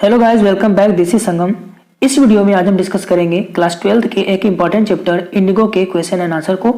Hello guys, welcome back. This is Sangam. इस video में आज हम डिस्कस करेंगे क्लास 12th के एक इंपॉर्टेंट चैप्टर इंडिगो के क्वेश्चन एंड आंसर को।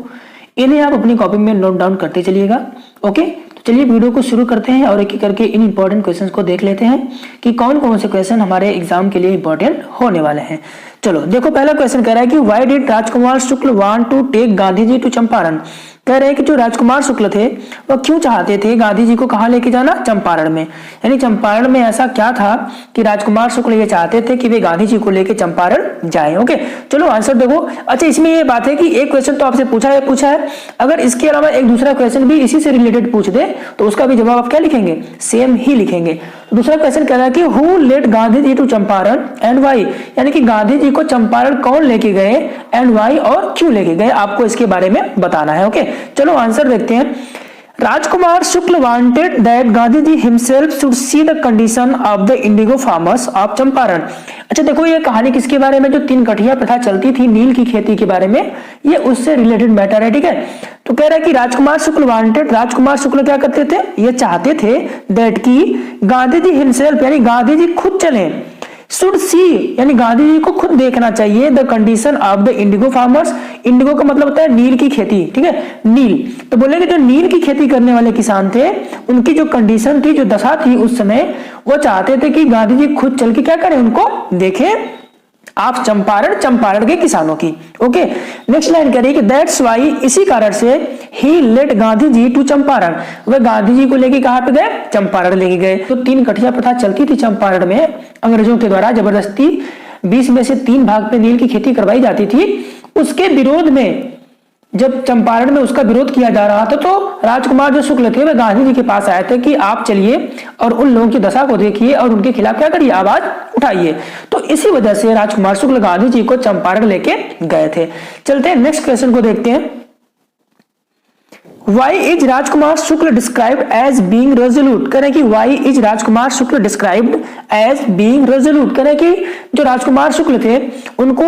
इन्हें आप अपनी कॉपी में नोट डाउन करते चलिएगा। ओके, तो चलिए वीडियो को शुरू करते हैं और एक एक करके इन इंपॉर्टेंट क्वेश्चंस को देख लेते हैं कि कौन कौन से क्वेश्चन हमारे एग्जाम के लिए इंपॉर्टेंट होने वाले हैं। चलो देखो, पहला क्वेश्चन कह रहा है कि why did Rajkumar Shukla want to take Gandhi ji to Champaran. कह रहे हैं कि जो राजकुमार शुक्ल थे वह क्यों चाहते थे गांधी जी को कहाँ लेके जाना, चंपारण में। यानी चंपारण में ऐसा क्या था कि राजकुमार शुक्ल ये चाहते थे कि वे गांधी जी को लेके चंपारण जाएं। ओके, चलो आंसर देखो। अच्छा, इसमें ये बात है कि एक क्वेश्चन तो आपसे पूछा है, अगर इसके अलावा एक दूसरा क्वेश्चन भी इसी से रिलेटेड पूछ दे तो उसका भी जवाब आप क्या लिखेंगे, सेम ही लिखेंगे। दूसरा क्वेश्चन कह रहा है कि who led Gandhi ji to Champaran and why, यानी कि गांधी जी को चंपारण कौन लेके गए एंड वाई, और क्यों लेके गए, आपको इसके बारे में बताना है। ओके, चलो आंसर देखते हैं। Rajkumar Shukla wanted that Gandhi ji himself should see the condition of the indigo farmers of Champaran. अच्छा देखो, ये कहानी किसके बारे में, जो 3 कठिया प्रथा चलती थी नील की खेती के बारे में, ये उससे रिलेटेड मैटर है। ठीक है, तो कह रहा है कि राजकुमार शुक्ल वांटेड, राजकुमार शुक्ल क्या करते थे, ये चाहते थे दैट की गांधी जी हिमसेल्फ, यानी गांधी जी खुद चले, शुड सी यानी गांधी जी को खुद देखना चाहिए, the condition of the indigo farmers. Indigo का मतलब होता है नील की खेती। ठीक है, नील, तो बोलेंगे जो नील की खेती करने वाले किसान थे उनकी जो कंडीशन थी, जो दशा थी उस समय, वो चाहते थे कि गांधी जी खुद चल के क्या करें, उनको देखें, आप चंपारण के किसानों की। ओके, नेक्स्ट लाइन कह रही है कि दैट्स वाई, इसी कारण से he led Gandhi ji to Champaran, वह गांधी जी को लेके कहां पे गए, चंपारण लेके गए। तो 3 कठिया प्रथा चलती थी चंपारण में, अंग्रेजों के द्वारा जबरदस्ती 20 में से 3 भाग पे नील की खेती करवाई जाती थी। उसके विरोध में जब चंपारण में उसका विरोध किया जा रहा था तो राजकुमार जो शुक्ल थे वे गांधी जी के पास आए थे कि आप चलिए और उन लोगों की दशा को देखिए और उनके खिलाफ क्या करिए, आवाज उठाइए। तो इसी वजह से राजकुमार शुक्ल गांधी जी को चंपारण लेके गए थे। चलते हैं नेक्स्ट क्वेश्चन को देखते हैं। Why is Rajkumar Shukla described as being resolute. कह रहे कि why is Rajkumar Shukla described as being resolute. कह रहे कि जो राजकुमार शुक्ल थे उनको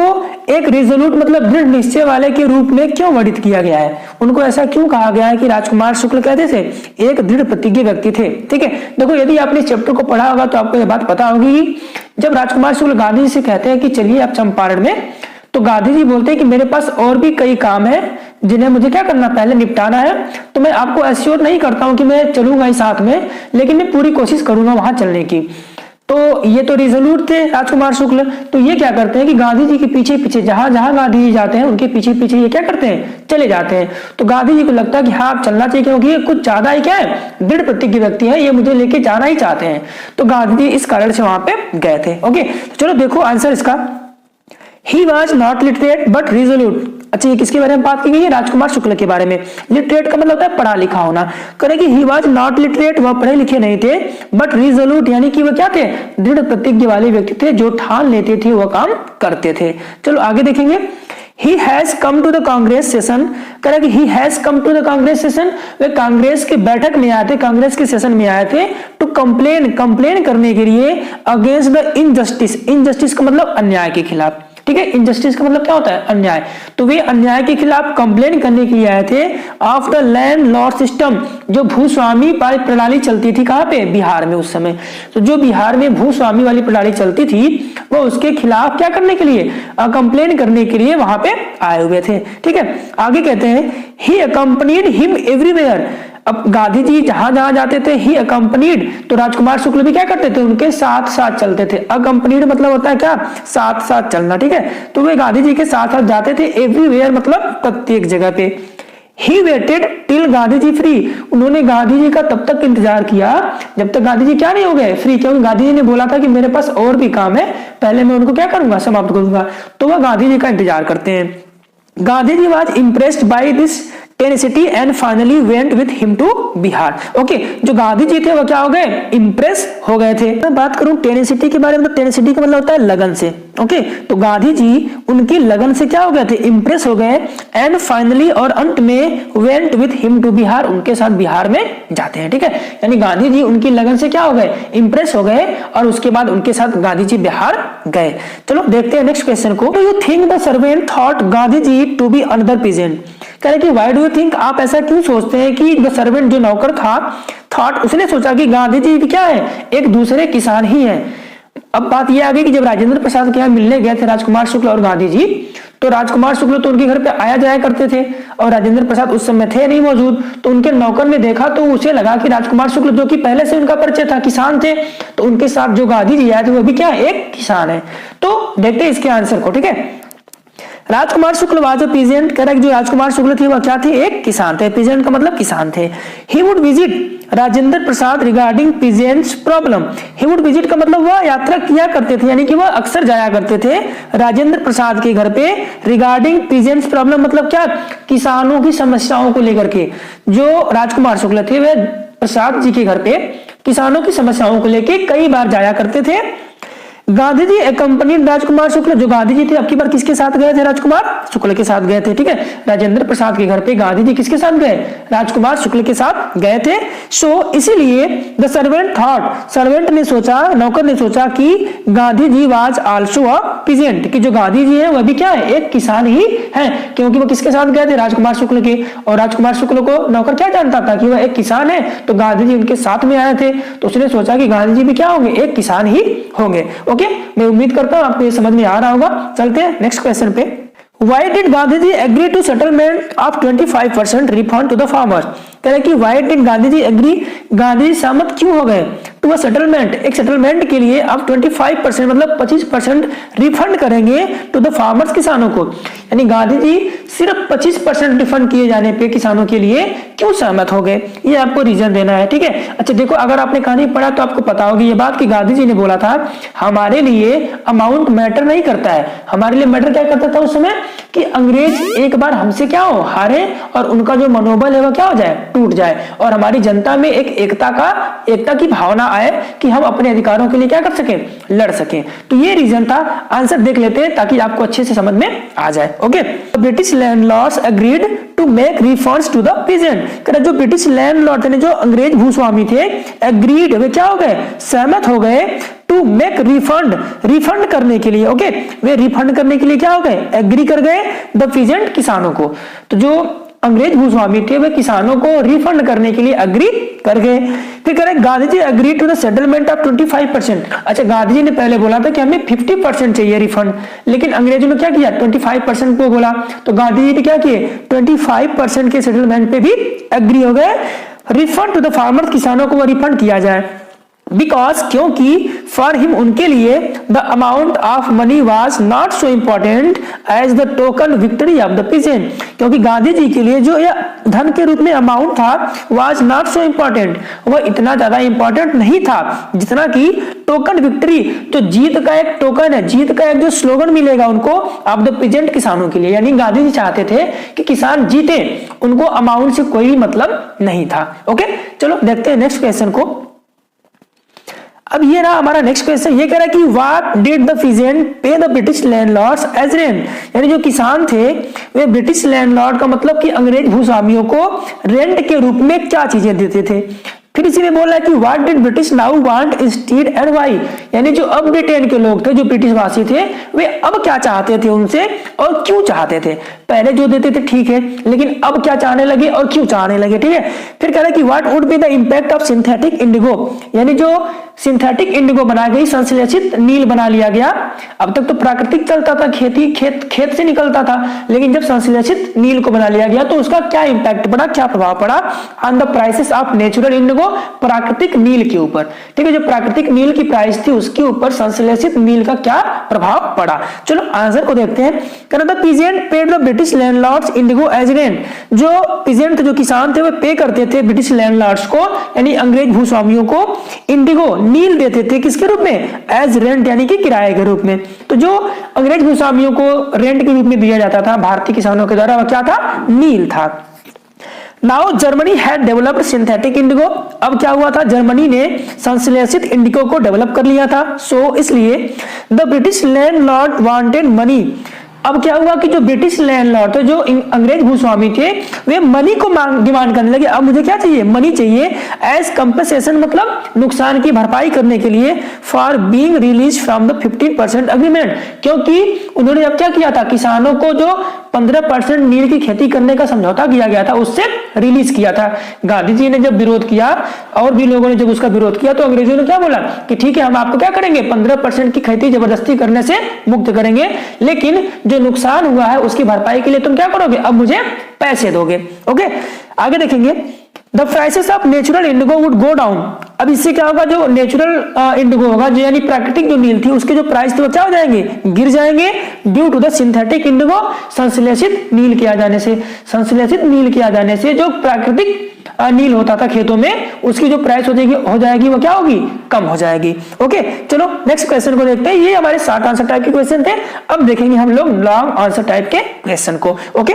एक रेजोल्यूट मतलब दृढ़ निश्चय वाले के रूप में क्यों वर्णित किया गया है, उनको ऐसा क्यों कहा गया है कि राजकुमार शुक्ल कहते थे एक दृढ़ प्रतिज्ञ व्यक्ति थे। ठीक है, देखो यदि आपने इस चैप्टर को पढ़ा होगा तो आपको यह बात पता होगी कि जब राजकुमार शुक्ल गांधी जी से कहते हैं कि चलिए आप चंपारण में, तो गांधी जी बोलते हैं कि मेरे पास और भी कई काम है जिन्हें मुझे क्या करना, पहले निपटाना है। तो मैं आपको एश्योर नहीं करता हूं कि मैं चलूंगा ही साथ में, लेकिन मैं पूरी कोशिश करूंगा वहां चलने की। तो ये तो रिजोल्यूट थे राजकुमार शुक्ल। तो ये क्या करते हैं कि गांधी जी के पीछे पीछे जहां जहां गांधी जी जाते हैं उनके पीछे पीछे ये क्या करते हैं, चले जाते हैं। तो गांधी जी को लगता है कि हाँ आप चलना चाहिए, क्योंकि ये कुछ ज्यादा ही क्या है, दृढ़ प्रतिज्ञ व्यक्ति है, ये मुझे लेके जाना ही चाहते हैं। तो गांधी जी इस कारण से वहां पे गए थे। ओके, तो चलो देखो आंसर इसका, He was not literate but resolute। अच्छा, ये किसके बारे में बात की गई है, राजकुमार शुक्ल के बारे में। लिटरेट का मतलब होता है पढ़ा लिखा होना। करें कि he was not literate, वह पढ़े लिखे नहीं थे, but resolute यानी कि वह क्या थे, दृढ़ प्रतिज्ञ वाले व्यक्ति थे, जो ठान लेते थे वह काम करते थे। चलो आगे देखेंगे। He has come to the Congress session। करें कि he has come to the Congress session, वे कांग्रेस के बैठक में आए थे, कांग्रेस के सेशन में आए थे टू कंप्लेन करने के लिए अगेंस्ट द इनजस्टिस। इनजस्टिस का मतलब अन्याय के खिलाफ। ठीक है, इनजस्टिस का मतलब क्या होता है, अन्याय। तो वे अन्याय के खिलाफ कंप्लेन करने के लिए आए थे of the land Lord system, जो भूस्वामी प्रणाली चलती थी कहां पे, बिहार में उस समय। तो जो बिहार में भूस्वामी वाली प्रणाली चलती थी वो उसके खिलाफ क्या करने के लिए, कंप्लेन करने के लिए वहां पे आए हुए थे। ठीक है, आगे कहते हैं ही अकम्पनीड हिम एवरीवेयर। अब गांधी जी जहां जहां जाते थे ही अकम्पनीड, तो राजकुमार शुक्ल भी क्या करते थे, उनके साथ साथ चलते थे। अकम्पनीड मतलब होता है क्या, साथ साथ चलना। ठीक है, तो वे गांधी जी के साथ साथ जाते थे, एवरीवेयर मतलब प्रत्येक जगह पे। He waited till Gandhi ji free, उन्होंने गांधी जी का तब तक इंतजार किया जब तक गांधी जी क्या नहीं हो गए, फ्री। क्योंकि गांधी जी ने बोला था कि मेरे पास और भी काम है, पहले मैं उनको क्या करूंगा, समाप्त करूंगा। तो वह गांधी जी का इंतजार करते हैं। Gandhi ji was impressed by this tenacity and finally went with him to Bihar. Okay, जो गांधी जी थे वो क्या हो गए, इंप्रेस हो गए थे। मैं बात करूं टेनेसिटी के बारे में, तो टेनेसिटी का मतलब होता है लगन से। ओके, तो गांधी जी उनकी लगन से क्या हो गए थे, इंप्रेस हो गए। एंड फाइनली, और अंत में, went with him to Bihar, उनके साथ बिहार में जाते हैं। ठीक है, यानी गांधी जी उनकी लगन से क्या हो गए, इंप्रेस हो गए, और उसके बाद उनके साथ गांधी जी बिहार गए। चलो देखते हैं नेक्स्ट क्वेश्चन को। Do you think the servant thought Gandhi ji to be another peasant. कह रहे कि व्हाई डू यू थिंक, आप ऐसा क्यों सोचते हैं कि जो सर्वेंट, जो नौकर था, थॉट, उसने सोचा कि गांधी जी क्या है, एक दूसरे किसान ही है। अब बात यह आ गई कि जब राजेंद्र प्रसाद के यहाँ मिलने गए थे राजकुमार शुक्ल और गांधी जी, तो राजकुमार शुक्ल तो उनके घर पे आया जाया करते थे और राजेंद्र प्रसाद उस समय थे नहीं मौजूद। तो उनके नौकर ने देखा तो उसे लगा कि राजकुमार शुक्ल, जो कि पहले से उनका परिचय था, किसान थे, तो उनके साथ जो गांधी जी आए थे वो भी क्या, एक किसान है। तो देखते हैं इसके आंसर को, ठीक है। राजकुमार शुक्ल वाज अ पीजेंट, करेक्ट। जो राजकुमार शुक्ल थे वह क्या थे, एक किसान थे। पीजेंट का मतलब किसान थे। He would visit Rajendra Prasad regarding peasants problem. He would visit का मतलब वह यात्रा किया करते थे, यानी कि वह अक्सर जाया करते थे राजेंद्र प्रसाद के घर पे रिगार्डिंग पीजेंट्स प्रॉब्लम, मतलब क्या, किसानों की समस्याओं को लेकर के। जो राजकुमार शुक्ल थे वे प्रसाद जी के घर पे किसानों की समस्याओं को लेकर कई बार जाया करते थे। गांधी जी अकंपनीड राजकुमार शुक्ल, जो गांधी जी थे अब की बार किसके साथ गए थे, राजकुमार शुक्ल के साथ गए थे, ठीक है। राजेंद्र प्रसाद के घर पे गांधी जी किसके साथ गए, राजकुमार शुक्ल के साथ गए थे। सो इसीलिए द सर्वेंट थॉट, सर्वेंट ने सोचा, नौकर ने सोचा कि Gandhi ji was also a peasant, कि जो गांधी जी है वह भी क्या है, एक किसान ही है, क्योंकि वो किसके साथ गए थे, राजकुमार शुक्ल के। और राजकुमार शुक्ल को नौकर क्या जानता था कि वह एक किसान है, तो गांधी जी उनके साथ में आए थे, तो उसने सोचा कि गांधी जी भी क्या होंगे, एक किसान ही होंगे। ओके, मैं उम्मीद करता हूं आपको ये समझ में आ रहा होगा। चलते हैं नेक्स्ट क्वेश्चन पे। Why did Gandhi ji agree to settlement of 25% refund to the farmers? कह रहे कि why did Gandhi ji agree, Gandhi ji सहमत क्यों हो गए टू अ सेटलमेंट, एक सेटलमेंट के लिए आप 25% मतलब 25% रिफंड करेंगे टू द फार्मर्स, किसानों को। यानी गांधी जी सिर्फ 25% रिफंड किए जाने पे किसानों के लिए क्यों सहमत हो गए, ये आपको रीजन देना है, ठीक है। अच्छा देखो, अगर आपने कहानी पढ़ा तो आपको पता होगी ये बात कि गांधी जी ने बोला था हमारे लिए अमाउंट मैटर नहीं करता है, हमारे लिए मैटर क्या करता था उस समय कि अंग्रेज एक बार हमसे क्या हो, हारे और उनका जो मनोबल है वह क्या हो जाए, टूट जाए, और हमारी जनता में एक एकता की भावना आए कि हम अपने अधिकारों के लिए क्या कर सके, लड़ सके। तो ये रीजन था। आंसर देख लेते हैं ताकि आपको अच्छे से समझ में आ जाए। Okay, British landlords agreed to make refunds to the peasant. जो ब्रिटिश लैंडलॉर्ड थे, जो अंग्रेज भूस्वामी थे, एग्रीड वे क्या हो गए, सहमत हो गए टू मेक रिफंड करने के लिए। ओके, वे रिफंड करने के लिए क्या हो गए, एग्री कर गए द पीजेंट, किसानों को। तो जो अंग्रेज भूस्वामी थे वे किसानों को रिफंड करने के लिए एग्री कर गए। फिर कह रहे Gandhi ji agree to the settlement of 25%। अच्छा, गांधी जी ने पहले बोला था कि हमें 50% चाहिए रिफंड, लेकिन अंग्रेजों ने क्या किया, 25% को बोला। तो गांधी जी ने क्या किए, 25% के सेटलमेंट पे भी एग्री हो गए। रिफंड टू द फार्मर, किसानों को वो रिफंड किया जाए। बिकॉज, क्योंकि फॉर हिम, उनके लिए the amount of money was not so important as the token victory of the peasant. क्योंकि गांधी जी के लिए जो यह धन के रूप में अमाउंट था वाज नॉट सो इंपॉर्टेंट, वह इतना ज्यादा इंपॉर्टेंट नहीं था जितना कि टोकन विक्ट्री, जो जीत का एक टोकन है, जीत का एक जो स्लोगन मिलेगा उनको ऑफ द पीजेंट, किसानों के लिए। यानी गांधी जी चाहते थे कि किसान जीते, उनको अमाउंट से कोई मतलब नहीं था। ओके, चलो देखते हैं नेक्स्ट क्वेश्चन को। अब ये रहा हमारा नेक्स्ट क्वेश्चन। ये कह रहा है कि what did the peasant pay the British landlords as rent. यानी जो किसान थे वे ब्रिटिश लैंडलॉर्ड का मतलब कि अंग्रेज भूस्वामियों को रेंट के रूप में क्या चीजें देते थे। फिर इसी में बोल रहा है कि what did British now want instead and why. यानी जो अब ब्रिटेन के लोग थे, जो ब्रिटिश वासी थे, वे अब क्या चाहते थे उनसे और क्यों चाहते थे। पहले जो देते थे ठीक है, लेकिन अब क्या चाहने लगे और क्यों चाहने लगे, ठीक है। फिर कह रहा है कि what would be the impact of synthetic Indigo. यानी जो सिंथेटिक इंडिगो बना गई, संश्लेषित नील बना लिया गया। अब तक तो प्राकृतिक चलता था, खेत से निकलता था, लेकिन जब संश्लेषित नील को बना लिया गया तो उसका क्या इंपैक्ट पड़ा, क्या प्रभाव पड़ा on the prices of natural Indigo, प्राकृतिक नील के ऊपर। ठीक है, जो प्राकृतिक नील की प्राइस थी उसके ऊपर संश्लेषित नील का क्या प्रभाव पड़ा। चलो आंसर को देखते हैं। कहना था peasant paid the British landlords indigo as rent. जो पीजेंट, जो किसान थे, वे पे करते थे ब्रिटिश लैंडलॉर्ड्स को, यानी अंग्रेज भूस्वामियों को, इंडिगो नील देते थे। किसके रूप में, एज रेंट, यानी कि किराए के रूप में। तो जो अंग्रेज भूस्वामियों को रेंट के रूप में दिया जाता था भारतीय किसानों के द्वारा, वह क्या था, नील था। Now Germany had developed synthetic Indigo. अब क्या हुआ था, जर्मनी ने संश्लेषित इंडिगो को डेवलप कर लिया था। सो इसलिए the British landlord wanted money. अब क्या हुआ कि जो ब्रिटिश लैंडलॉर्ड थे, जो अंग्रेज भूस्वामी थे, वे मनी को डिमांड करने लगे। अब मुझे क्या चाहिए, मनी चाहिए एज कंपेंसेशन, मतलब नुकसान की भरपाई करने के लिए, for being release from the 15% agreement. क्योंकि उन्होंने अब क्या किया था, किसानों को जो 15% नील की खेती करने का समझौता किया गया था उससे रिलीज किया था। गांधी जी ने जब विरोध किया और भी लोगों ने जब उसका विरोध किया तो अंग्रेजों ने क्या बोला कि ठीक है हम आपको क्या करेंगे 15% की खेती जबरदस्ती करने से मुक्त करेंगे, लेकिन जो नुकसान हुआ है उसकी भरपाई के लिए तुम क्या करोगे, अब मुझे पैसे दोगे। ओके, आगे देखेंगे the prices of natural Indigo would go down. अब इससे क्या होगा, जो नेचुरल इंडिगो होगा, जो यानी प्राकृतिक जो नील थी उसके जो प्राइस थे वो क्या हो जाएंगे, गिर जाएंगे, due to the synthetic indigo, संश्लेषित नील किया जाने से। संश्लेषित नील किया जाने से जो प्राकृतिक नील होता था खेतों में उसकी जो प्राइस हो जाएगी वो क्या होगी, कम हो जाएगी। ओके, चलो नेक्स्ट क्वेश्चन को देखते हैं। ये हमारे शॉर्ट आंसर टाइप के क्वेश्चन थे। अब देखेंगे हम लोग लॉन्ग आंसर टाइप के क्वेश्चन को। ओके,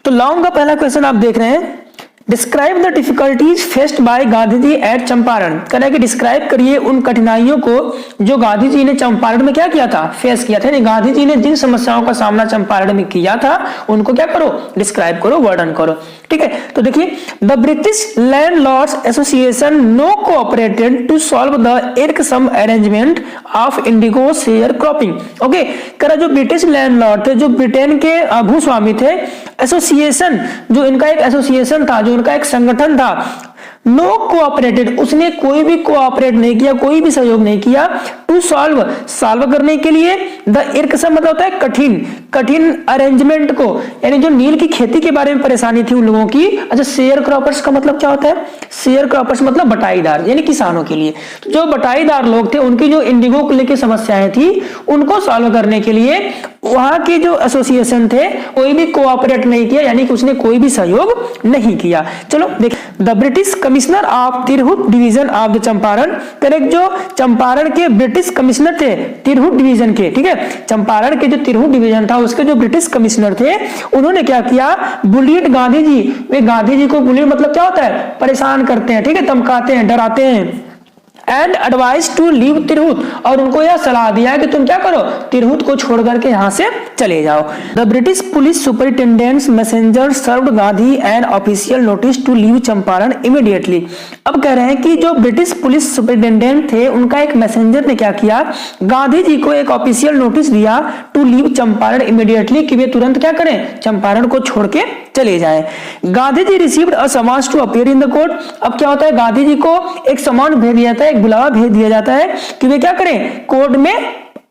तो लॉन्ग का पहला क्वेश्चन आप देख रहे हैं, describe the difficulties faced by Gandhi ji at Champaran. कहना है कि डिस्क्राइब करिए उन कठिनाइयों को जो गांधी जी ने चंपारण में क्या किया था, फेस किया था। यानी गांधी जी ने जिन समस्याओं का सामना चंपारण में किया था उनको क्या करो, डिस्क्राइब करो, वर्णन करो। ठीक है, तो देखिए the British landlords association no cooperated to solve the irksome arrangement of indigo share cropping. Okay, करा जो ब्रिटिश लैंडलॉर्ड थे, जो ब्रिटेन के भूस्वामी थे, एसोसिएशन जो इनका एक एसोसिएशन था, जो उनका एक संगठन था, नो कोऑपरेटेड, उसने कोई भी कोऑपरेट नहीं किया, कोई भी सहयोग नहीं किया, टू सॉल्व करने के लिए, द इर्कसम मतलब होता है कठिन, कठिन अरेंजमेंट को, यानी जो नील की खेती के बारे में परेशानी थी उन लोगों की। अच्छा, शेयर क्रॉपर्स का मतलब क्या होता है, शेयर क्रॉपर्स मतलब बटाईदार, यानी किसानों के लिए। तो जो बटाईदार लोग थे उनकी जो इंडिगो को लेकर समस्याएं थी उनको सॉल्व करने के लिए वहां के जो एसोसिएशन थे कोई भी कोऑपरेट नहीं किया, यानी कि उसने कोई भी सहयोग नहीं किया। चलो देख, the British commissioner of Tirhut division of the Champaran. Correct, जो चंपारण के ब्रिटिश कमिश्नर थे तिरहुत डिवीजन के, ठीक है, चंपारण के जो तिरहुत डिवीजन था उसके जो ब्रिटिश कमिश्नर थे उन्होंने क्या किया, बुलियड गांधी जी। वे गांधी जी को बुलियड मतलब क्या होता है, परेशान करते हैं, ठीक है, धमकाते हैं, डराते हैं। And advice to leave Tirhut, और उनको यह सलाह दिया कि तुम क्या करो, तिरहुत को छोड़ करके यहां से चले जाओ। The British police superintendent's messenger served Gandhi and official notice to leave Champaran immediately. अब कह रहे हैं कि जो ब्रिटिश पुलिस सुपरिटेंडेंट थे उनका एक मैसेंजर ने क्या किया, गांधी जी को एक ऑफिशियल नोटिस दिया टू लीव चंपारण इमीडिएटली, कि वे तुरंत क्या करें, चंपारण को छोड़ के चले जाएं। Gandhi ji received a summons to appear in the court. अब क्या होता है, गांधी जी को एक समन भेज दिया जाता है, एक बुलावा भेज दिया जाता है कि वे क्या करें, कोर्ट में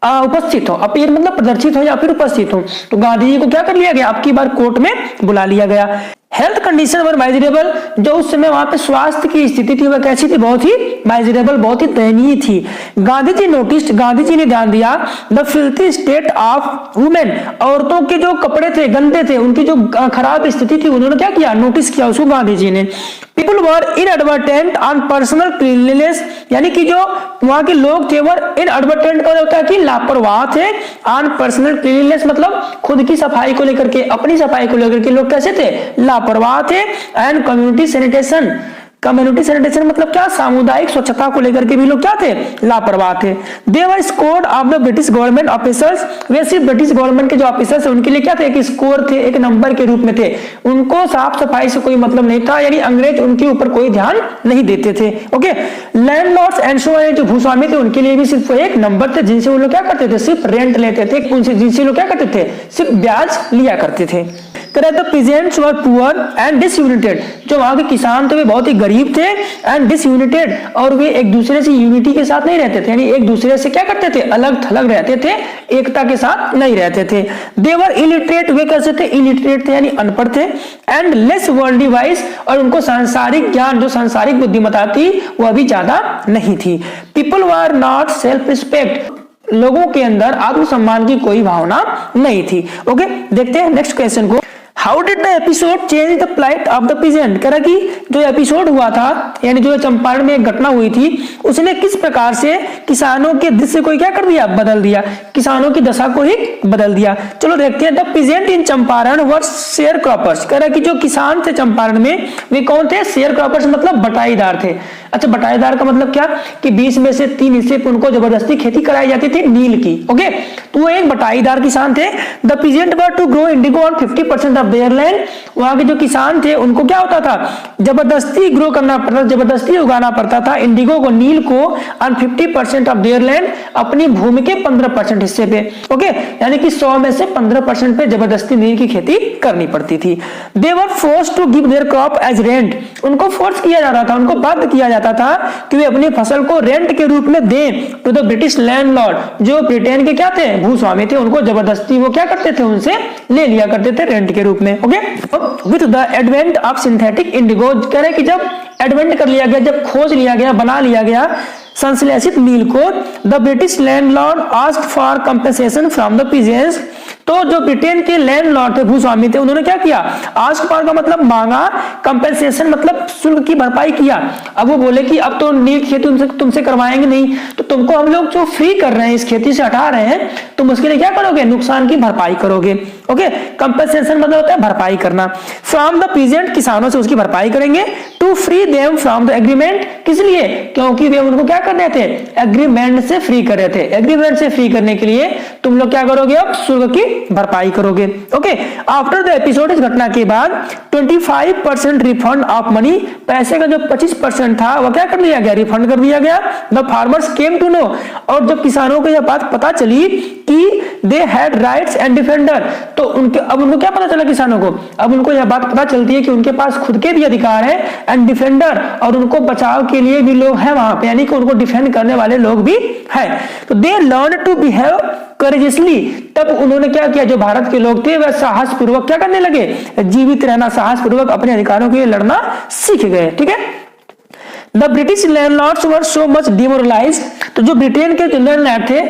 उपस्थित हो, अपीयर मतलब प्रदर्शित हो या फिर उपस्थित हो। तो गांधी जी को क्या कर लिया गया, अब की बार कोर्ट में बुला लिया गया। हेल्थ कंडीशन वर माइजरेबल, जो उस समय वहां पे स्वास्थ्य की स्थिति थी वह कैसी थी, बहुत ही माइजरेबल, बहुत ही दयनीय थी। गांधी जी नोटिस, गांधी जी ने ध्यान दिया the filthy state of women, औरतों के जो कपड़े थे गंदे थे, उनकी जो खराब स्थिति थी, उन्होंने क्या किया, नोटिस किया उसको गांधी जी ने। People were inadvertent on personal cleanliness, यानी कि जो वहां के लोग थे वो इनएडवर्टेंट का होता है कि लापरवाह थे, ऑन पर्सनल क्लीनलीनेस मतलब खुद की सफाई को लेकर के, अपनी सफाई को लेकर के लोग कैसे थे, लापरवाह थे। And community sanitation, community sanitation मतलब क्या, सामुदायिक स्वच्छता को लेकर के भी लोग क्या थे, लापरवाह थे। They were scared of the British government officers, वे सिर्फ ब्रिटिश गवर्नमेंट के जो ऑफिसर्स उनके लिए क्या थे, एक स्कोर थे, एक नंबर के रूप में थे, उनको साफ सफाई से कोई मतलब नहीं था, यानी अंग्रेज उनके ऊपर कोई ध्यान नहीं देते थे। ओके, लैंडलॉर्ड्स एंड सो जो भूस्वामी थे उनके लिए भी सिर्फ एक नंबर थे, जिनसे वो लोग क्या करते थे, सिर्फ रेंट लेते थे, उनसे जिनसे लोग क्या करते थे, सिर्फ ब्याज लिया करते थे। The peasants were poor and disunited, जो वहां के किसान थे वे बहुत ही गरीब थे, एंड डिसयूनिटेड, और वे एक दूसरे से यूनिटी के साथ नहीं रहते थे, यानी एक दूसरे से क्या करते थे, अलग थलग रहते थे, एकता के साथ नहीं रहते थे। दे वर इलिटरेट, वे कैसे थे, इलिटरेट थे यानी अनपढ़ थे, एंड लेस वर्ल्डली वाइज, और उनको सांसारिक ज्ञान, जो सांसारिक बुद्धिमत्ता थी वह भी ज्यादा नहीं थी। People were not self respect, लोगों के अंदर आत्मसम्मान की कोई भावना नहीं थी। ओके, देखते हैं नेक्स्ट क्वेश्चन को। How did the episode change the plight of the peasant, कह रहा कि जो एपिसोड हुआ था, यानी जो चंपारण में एक घटना हुई थी, उसने किस प्रकार से किसानों के दृश्य को क्या कर दिया, बदल दिया, किसानों की दशा को ही बदल दिया। चलो देखते हैं। The peasant in Champaran were share croppers, कह रहा कि जो किसान थे चंपारण में वे कौन थे, शेयर क्रॉपर्स मतलब बटाईदार थे। अच्छा, बटाईदार का मतलब क्या, कि 20 में से 3 हिस्से पे उनको जबरदस्ती खेती कराई जाती थी नील की। ओके, तो वो एक बटाईदार किसान थे। The peasant were to grow indigo on 50% of their land, वहां के जो किसान थे उनको क्या होता था, जबरदस्ती ग्रो करना पड़ता, जबरदस्ती उगाना पड़ता था इंडिगो को, नील को, ऑन 50% ऑफ देयर लैंड, अपनी भूमि के 15% हिस्से पे। ओके, यानी कि 100 में से 15% पे जबरदस्ती नील की खेती करनी पड़ती थी। They were forced to give their crop as rent, उनको फोर्स किया जाता था, उनको बाध्य किया जाता था कि वे अपनी फसल को रेंट के रूप में दें टू द ब्रिटिश लैंडलॉर्ड, जो ब्रिटेन के क्या थे, भूस्वामी थे, उनको जबरदस्ती वो क्या करते थे, उनसे ले लिया करते थे रेंट के रूप में। Okay, with the advent of synthetic Indigo, कह रहे कि जब एडवेंट कर लिया गया, जब खोज लिया गया, बना लिया गया संश्लेषित नील को, the British landlord asked for compensation from the peasants, तो जो ब्रिटेन के लैंडलॉर्ड थे, भूस्वामी थे, उन्होंने क्या किया, आस्क फॉर का मतलब मांगा, कंपेंसेशन मतलब शुल्क की भरपाई किया। अब वो बोले कि अब तो नील खेती तुमसे करवाएंगे नहीं, तो तुमको हम लोग जो फ्री कर रहे हैं, इस खेती से हटा रहे हैं, तुम उसके लिए क्या करोगे, नुकसान की भरपाई करोगे। ओके, कंपेंसेशन मतलब होता है भरपाई करना। फ्रॉम द पीजेंट, किसानों से उसकी भरपाई करेंगे। To free them from the agreement, किस लिए, क्योंकि वे उनको क्या कर रहे थे, एग्रीमेंट से फ्री कर रहे थे। एग्रीमेंट से फ्री करने के लिए तुम लोग क्या करोगे, अब शुल्क की भरपाई करोगे। ओके, आफ्टर द एपिसोड, इस घटना के बाद 25% रिफंड ऑफ मनी, पैसे का जो 25% था वह क्या कर लिया गया, रिफंड कर दिया गया। The farmers came to know, और जब किसानों को यह बात पता चली कि they had rights and defender, तो अब उनको क्या पता चला किसानों को, अब उनको यह बात पता चलती है कि उनके पास खुद के भी अधिकार है, एंड डिफेंडर, और उनको बचाव के लिए भी लोग हैं वहां पे, यानी कि उनको डिफेंड करने वाले लोग भी हैं। तो they learn to behave courageously, तब उन्होंने क्या किया, जो भारत के लोग थे वह साहस पूर्वक क्या करने लगे, जीवित रहना, साहस पूर्वक अपने अधिकारों के लिए लड़ना सीख गए। ठीक है, the British landlords were so much demoralized, तो जो ब्रिटेन के लैंडलॉर्ड थे,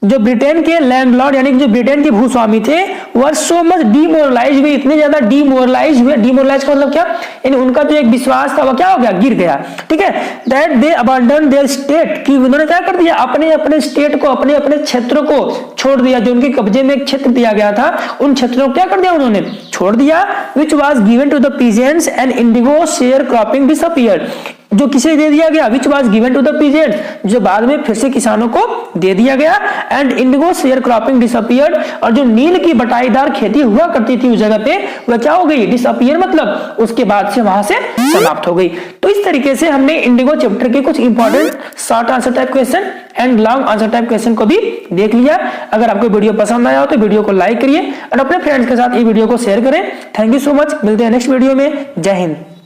जो ब्रिटेन के लैंडलॉर्ड यानी कि जो ब्रिटेन के भूस्वामी थे, वर सो मच डिमोरलाइज हुए, इतने ज्यादा डिमोरलाइज हुए। डिमोरलाइज का मतलब क्या, यानी उनका जो एक विश्वास था वो क्या हो गया, गिर गया। ठीक है, that they abandon there state, कि उन्होंने क्या कर दिया, अपने अपने स्टेट को, अपने अपने क्षेत्र को छोड़ दिया, जो उनके कब्जे में एक क्षेत्र दिया गया था, उन क्षेत्रों को क्या कर दिया, उन्होंने छोड़ दिया। Which was given to the peasants and indigo share cropping disappeared, जो किसे दे दिया गया, which was given to the peasants, जो बाद में फिर से किसानों को दे दिया गया। And indigo share cropping disappeared, और जो नील की बटाईदार खेती हुआ करती थी उस जगह पे, वह क्या हो गई, डिसअपीयर मतलब उसके बाद से वहां से समाप्त हो गई। तो इस तरीके से हमने इंडिगो चैप्टर के कुछ important short answer type question and long answer type question को भी देख लिया। अगर आपको वीडियो पसंद आया हो तो वीडियो को लाइक करिए और अपने फ्रेंड्स के साथ ये वीडियो को शेयर करें। थैंक यू सो मच, मिलते हैं नेक्स्ट वीडियो में। जय हिंद।